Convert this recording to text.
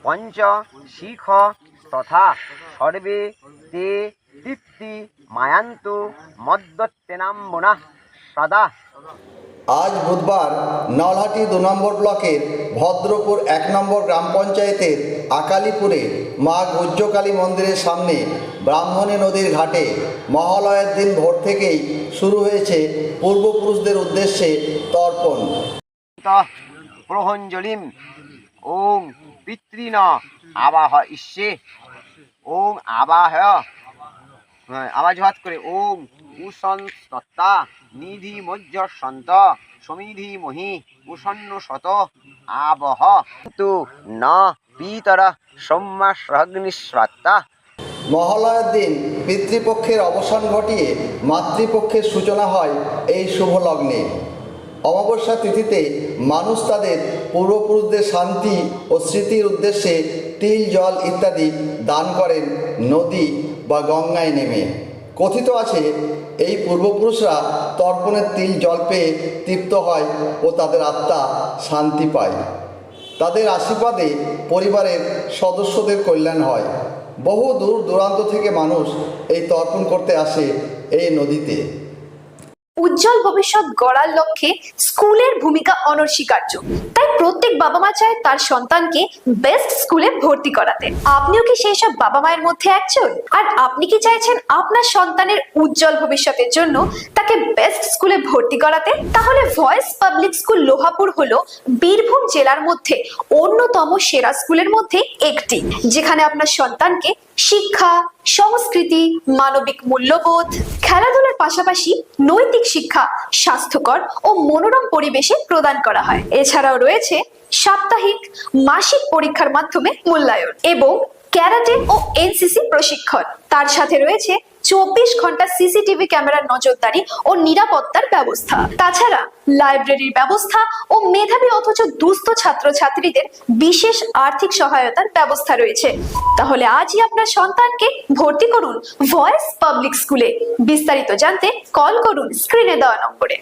পঞ্চ শিখ তথা সর্বে তে তৃপ্তি মায়ান্তু মদ্যত্তেনাম্বুনা সদা। আজ বুধবার নলহাটি 2 নম্বর ব্লকের ভদ্রপুর 1 নম্বর গ্রাম পঞ্চায়েতের আকালিপুরে মা গুজ্জকালী মন্দিরের সামনে ব্রাহ্মণী নদীর ঘাটে মহালয়ের দিন ভোর থেকেই শুরু হয়েছে পূর্বপুরুষদের উদ্দেশ্যে তর্পণ। প্রহঞ্জলিম ওং পিতৃণ আবাহ ইষ্যে ওং আবাজহাত করে ওং উষণ তত্তা নিধি মজ্জ সন্ত সমিধি মহি উষণ্য শত আবহ তু ন পিতর সৌম্যাগ্নিস্বাত্তা। মহালয়ার দিন পিতৃপক্ষের অবসান ঘটিয়ে মাতৃপক্ষের সূচনা হয় এই শুভ লগ্নে। অমাবস্যা তিথিতে মানুষ তাদের পূর্বপুরুষদের শান্তি ও স্মৃতির উদ্দেশ্যে তিল জল ইত্যাদি দান করেন নদী বা গঙ্গায় নেমে। কথিত আছে এই পূর্বপুরুষরা তর্পণের তিল জল পেয়ে তৃপ্ত হয় ও তাদের আত্মা শান্তি পায়। তাদের আশীর্বাদে পরিবারের সদস্যদের কল্যাণ হয়। বহু দূর দূরান্ত থেকে মানুষ এই তর্পণ করতে আসে এই নদীতে। উজ্জ্বল ভবিষ্যৎ গড়ার লক্ষ্যে স্কুলের ভূমিকা অনস্বীকার্য। তাই প্রত্যেক বাবা মা চায় তার সন্তানকে বেস্ট স্কুলে ভর্তি করাতে। আপনিও কি সেই সব বাবা মায়ের মধ্যে একজন? আর আপনি কি চাইছেন আপনার সন্তানের উজ্জ্বল ভবিষ্যতের জন্য তাকে বেস্ট স্কুলে ভর্তি করাতে? তাহলে ভয়েস পাবলিক স্কুল লোহাপুর হলো বীরভূম জেলার মধ্যে অন্যতম সেরা স্কুলের মধ্যে একটি, যেখানে আপনার সন্তানকে শিক্ষা, সংস্কৃতি, মানবিক মূল্যবোধ, খেলাধুলার পাশাপাশি নৈতিক শিক্ষা স্বাস্থ্যকর ও মনোরম পরিবেশে প্রদান করা হয়। এছাড়াও রয়েছে সাপ্তাহিক, মাসিক পরীক্ষার মাধ্যমে মূল্যায়ন এবং ক্যারাটে ও এনসিসি প্রশিক্ষণ। তার সাথে রয়েছে 24 ঘন্টা সিসিটিভি ক্যামেরার নজরদারি ও নিরাপত্তার ব্যবস্থা। তাছাড়া লাইব্রেরির ব্যবস্থা ও মেধাবী অথচ দুস্থ ছাত্রছাত্রীদের বিশেষ আর্থিক সহায়তার ব্যবস্থা রয়েছে। তাহলে আজই আপনার সন্তানকে ভর্তি করুন ভয়েস পাবলিক স্কুলে। বিস্তারিত জানতে কল করুন স্ক্রিনে দেওয়া নম্বরে।